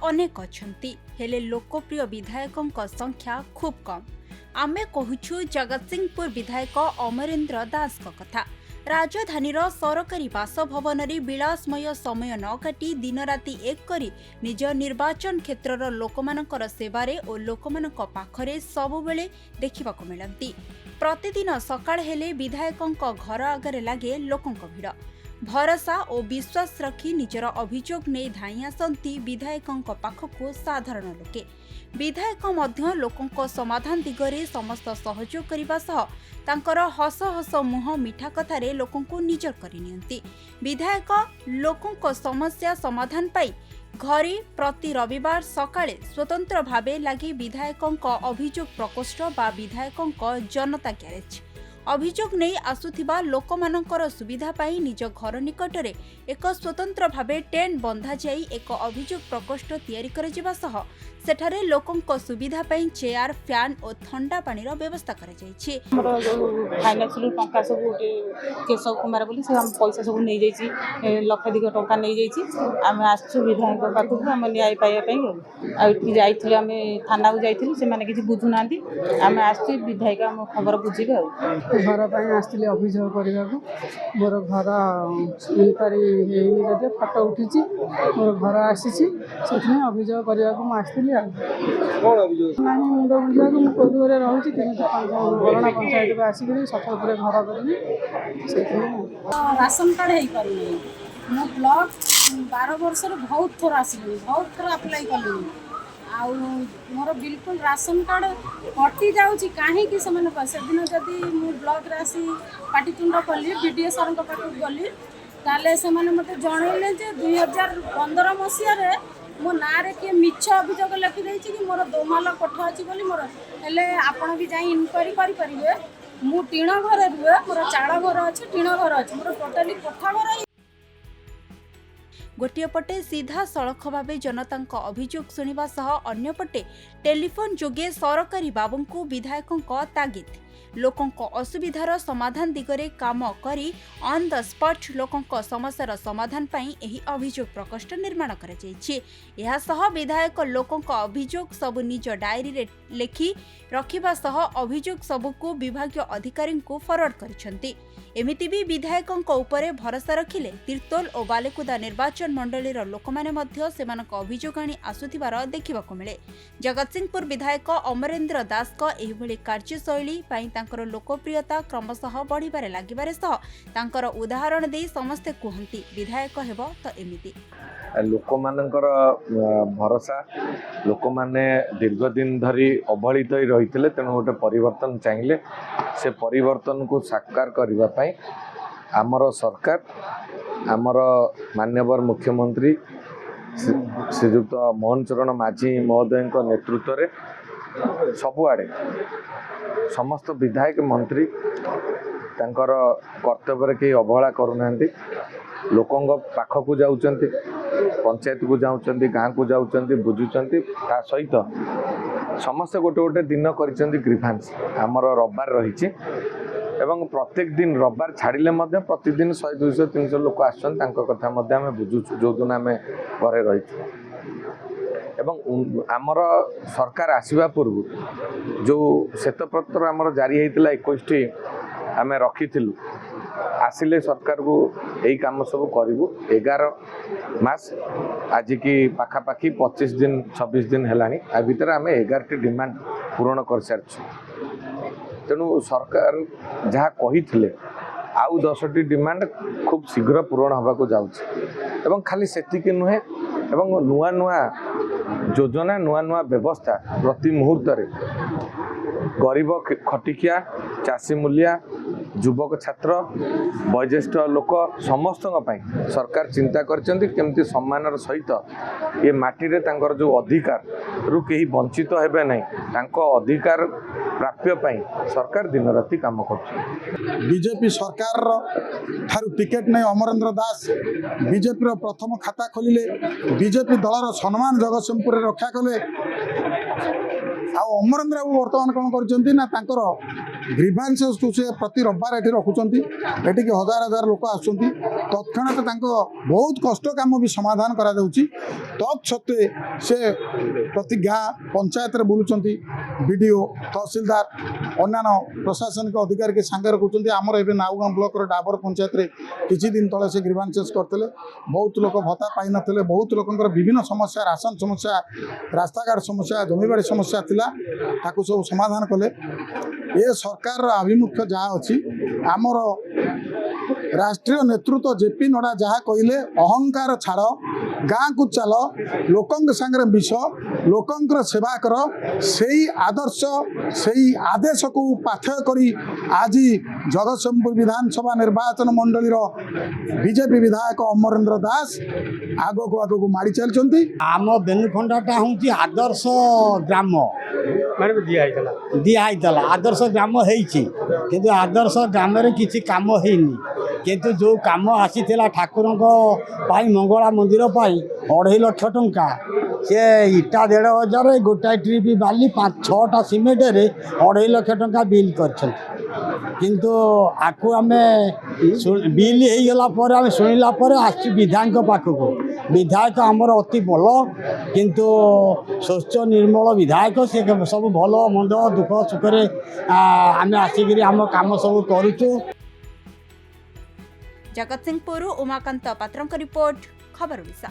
अनेक अछंती हेले लोकप्रिय विधायकों संख्या खूब कम। आमे कहूछु जगतसिंहपुर विधायक अमरेंद्र दास कथा। राजधानी सरकारी बासभवन विलासमय समय न काटी दिन राति एक करी निज निर्वाचन क्षेत्रर लोकमानकर सेवारे और लोकमानक पाखरे सबुबेले देखिबाकु मिलंती। प्रतिदिन सकाळ हेले विधायकों घर आगरे लागे लोकंक भिड़। भरोसा और विश्वास रखी निजर अभियोग नहीं धाई आसती विधायकों पाखकु साधारण लोके। विधायक मध्य लोकों समाधान दिगरे समस्त सहयोग करने सह तांकर हस हस मुह मिठा कथारे लोकों निजर करनियंती। विधायक लोकों समस्या समाधान पाई घरे प्रति रविवार सकाळे स्वतंत्र भावे लगी विधायकों अभियोग प्रकोष्ठ बा विधायकों जनता ग्यारेज अभियोग नहीं आसुथिबा लोकमानंकर सुविधा पाई निज घर निकटरे एक स्वतंत्र भावे टेंट बंधा जाई एक अभियोग प्रकोष्ठ तैयारी करजिबा सह सेठारे लोकंक सुविधा पाई चेयर फैन और ठंडा पानी रो व्यवस्था करा जायछि। फाइनान्शियल टंका सब केशव कुमार बोली से हम पैसा सब नहीं जाइछि लक्षाधिक टंका नहीं जाइछि। आम आसछु विधायक पाखु हम न्याय पाइबा पई आउठी जाइथिले हम थाना को जाइथिले से माने किछि बुझु नांदी आम आसछु विधायक हम खबर बुझिबे घर पर आसती अभियोग करने मोर घर इनक्वारी होती फटो उठी मोर घर आसी अभियोग करने मुझे ना मुंड बुझा मुझे कौर रोचे बरଣା पंचायत को आसिक सफल घर करी राशन कार्ड हो पार मो ब्लॉक 12 वर्ष बहुत थर आसली बहुत थर अप्लाई कली आउ मोर बिल्कुल राशन कार्ड कटि जाऊँगी कहीं से दिन जदि मु ब्लॉक आसी पाटितुंड कली बीडीए सर पाखक गली ताले से मत जनइले 2015 मसीह मो ना किए मिछ अभियोग लिखिदे कि मोर दोमाल कोठ अच्छी बोली मोर हेले आपण भी जाई इनक्वारी करेंगे मु टीण घर रुए मोर चाड़ घर अच्छे टीण घर अच्छे मोर टोटाली कोठा घर। गोटे पटे सीधा सड़क भाव जनता अभियोग शुणा सह अन्य पटे टेलीफोन जोगे सरकारी बाबू विधायकों तागिद लोकों असुविधार समाधान दिगरे काम करी ऑन द स्पॉट लोकों समस्यार समाधान पाई एही अभियोग प्रकोष्ठ निर्माण करा जायछि। एहा सह विधायक लोकों अभियोग सबु निज डायरी रे लेखि रखिबा सह अभियोग सबुको विभागीय अधिकारी को फॉरवर्ड करिसंती। एमिति भी विधायकों उपरे भरोसा रखिले तीर्तोल और बालेकुदा निर्वाचन मंडलीर लोकमाने मध्य सेमानक अभियोग आनी आसुथिबार देखिबाकु मिले। जगतसिंहपुर विधायक अमरेंद्र दास को एही भली कार्यशैली पाई तांकर लोकप्रियता क्रमशः बढ़िबारे लागिबारे सह तांकर उदाहरण दे समस्ते कहंती विधायक हेबो तो एमिति लोकमानंकर भरोसा लोक माने दीर्घ दिन धरी अवहेलित रही तेणु गोटे परिवर्तन चाहिए से परिवर्तन को साकार करने आमर सरकार आमर माननीय मुख्यमंत्री श्रीजुक्त मोहन चरण माझी महोदय नेतृत्व में सबुआड़े समस्त विधायक मंत्री तांकर कर्तव्य कहीं अवहेला करूना लोकों पाखक जाऊँच पंचायत को जाऊँच गाँ को जाऊँच बुझुंट ता सहित समस्ते गोटे गोटे दिन कर ग्रीभांस आमर रविवार रही एवं प्रत्येक दिन रविवार छाड़िले प्रतिदिन 100 200 300 लोक आसता बुझुँ जो दिन आम घरे रही एवं आमर सरकार आसवा पूर्व जो श्वेतपत्र आमर जारी होता 21टी आम रखी आसिले सरकार को यही काम सब करूँ 11 मास आज की पाखापाखी 25 दिन 26 दिन है आ भितर आम 11टी डिमांड पूरण कर सारी तेणु सरकार जहाँ कही आउ 10टी डिमांड खूब शीघ्र पूरण होगा जाऊँ खाली सेतिक नुहे एवं नुआ नुआ योजना नुआ नुआ व्यवस्था प्रति मुहूर्त गरीब खटिकिया चाषी मूलिया युवक छात्र वयोज्येष्ठ लोक समस्त सरकार चिंता करमती सम्मान सहित ये माटी तांकर जो अधिकार रु कहीं वंचित हेबे नहीं तांको अधिकार प्राप्य पाई सरकार दिन राति काम कर। बीजेपी सरकार ठारू टिकेट नहीं अमरेंद्र दास बीजेपी प्रथम खाता खोलिले बीजेपी दलर सम्मान जगतसिंहपुर रक्षा कले ଆଉ ଅମରେନ୍ଦ୍ର ବାବୁ ବର୍ତ୍ତମାନ କ'ଣ କରିଛନ୍ତି ନା ତାଙ୍କର ଗ୍ରିଭାନ୍ସକୁ ସେ ପ୍ରତି ରବିବାର ଏଠି ରଖୁଛନ୍ତି। ଏଠିକି ହଜାର ହଜାର ଲୋକ ଆସୁଛନ୍ତି। ତତ୍କ୍ଷଣାତ୍ ତାଙ୍କ ବହୁତ କଷ୍ଟ କାମ ବି ସମାଧାନ କରାଯାଉଛି। ତତ୍ ସତ୍ତ୍ୱେ ସେ ପ୍ରତି ଗାଁ ପଞ୍ଚାୟତରେ ବୁଲୁଛନ୍ତି। ବିଡ଼ିଓ ତହସିଲଦାର ଅନ୍ୟାନ୍ୟ ପ୍ରଶାସନିକ ଅଧିକାରୀকে ସାଙ୍ଗରେ ରଖୁଛନ୍ତି। ଆମର ଏବେ ନାଉଗାଁ ବ୍ଲକର ଡାବର ପଞ୍ଚାୟତରେ କିଛି ଦିନ ତଳେ ସେ ଗ୍ରିଭାନ୍ସେସ୍ କରିଥିଲେ। ବହୁତ ଲୋକ ଭତ୍ତା ପାଇନଥିଲେ। ବହୁତ ଲୋକଙ୍କର ବିଭିନ୍ନ ସମସ୍ୟା, ରାସନ ସମସ୍ୟା, ରାସ୍ତାଘାଟ ସମସ୍ୟା, ଜମିବାଡ଼ି ସମସ୍ୟା ଥିଲା, ତାକୁ ସବୁ ସମାଧାନ କଲେ। ଏ ସରକାରର ଆଭିମୁଖ୍ୟ ଯାହା ଅଛି, ଆମର ରାଷ୍ଟ୍ରୀୟ ନେତୃତ୍ୱ ଜେପି ନଡ୍ଡା ଯାହା କହିଲେ, ଅହଙ୍କାର ଛାଡ଼, ଗାଁକୁ ଚାଲ, ଲୋକଙ୍କ ସାଙ୍ଗରେ ମିଶ, ଲୋକଙ୍କର ସେବା କର, ସେଇ ଆଦର୍ଶ ସେଇ ଆଦେଶକୁ ପାଥେୟ କରି ଆଜି ଜଗତସିଂହପୁର ବିଧାନସଭା ନିର୍ବାଚନ ମଣ୍ଡଳୀର ବିଜେପି ବିଧାୟକ ଅମରେନ୍ଦ୍ର ଦାସ ଆଗକୁ ମାଡ଼ି ଚାଲିଛନ୍ତି। ଆମ ବେନୁଖଣ୍ଡାଟା ହେଉଛି ଆଦର୍ଶ ଗ୍ରାମ ଦିଆହେଇଥିଲା। ଆଦର୍ଶ ଗ୍ରାମ ହେଇଛି, କିନ୍ତୁ ଆଦର୍ଶ ଗ୍ରାମରେ କିଛି କାମ ହେଇନି। କିନ୍ତୁ ଯେଉଁ କାମ ଆସିଥିଲା ଠାକୁରଙ୍କ ପାଇଁ, ମଙ୍ଗଳା ମନ୍ଦିର ପାଇଁ 2.5 ଲକ୍ଷ ଟଙ୍କା, ସେ ଇଟା 1,500, ଗୋଟାଏ ଟ୍ରିପ୍ ବାଲି 5-6ଟା ସିମେଣ୍ଟରେ 2.5 ଲକ୍ଷ ଟଙ୍କା ବିଲ୍ କରିଛନ୍ତି। କିନ୍ତୁ ଆକୁ ଆମେ ବିଲ୍ ହେଇଗଲା ପରେ ଆମେ ଶୁଣିଲା ପରେ ଆସିଛୁ ବିଧାୟକଙ୍କ ପାଖକୁ। ବିଧାୟକ ଆମର ଅତି ଭଲ, କିନ୍ତୁ ସ୍ୱଚ୍ଛ ନିର୍ମଳ ବିଧାୟକ। ସେ ସବୁ ଭଲ ମନ୍ଦ ଦୁଃଖ ସୁଖରେ ଆମେ ଆସିକିରି ଆମ କାମ ସବୁ କରୁଛୁ। ଜଗତସିଂହପୁର ଉମାକାନ୍ତ ପାତ୍ରଙ୍କ ରିପୋର୍ଟ, ଖବର ଓଡ଼ିଶା।